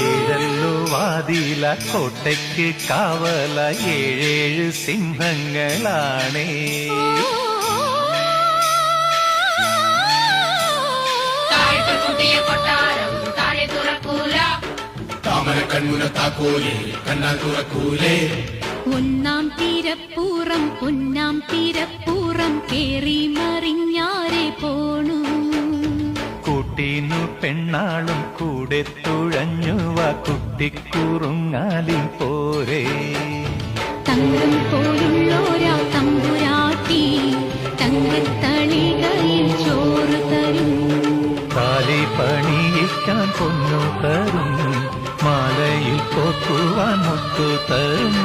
ഏഴല്ലു വാതില കോട്ടയ്ക്ക് കാവല ഏഴേഴ് സിംഹങ്ങളാണേ. താമര കൺമുന താക്കോലേ കണ്ണാൽ തുറക്കൂലേ. ഒന്നാം തിരപ്പൂറം പൊന്നാം തിരപ്പൂറം കേറി മറിഞ്ഞാരെ പോണു. കൂട്ടീനു പെണ്ണാളും കൂടെ തുഴഞ്ഞുവ കുട്ടിക്കുറുങ്ങാലിൻ പോരേ. തങ്കം പോലുള്ളോരാ തമ്പുരാട്ടി തങ്കത്തളികയിൽ ചോറ് തരും. കാലി പണിയിക്കാൻ പൊന്നു തരും, മാലയിൽ കോക്കുവാൻ മുത്തു തരും.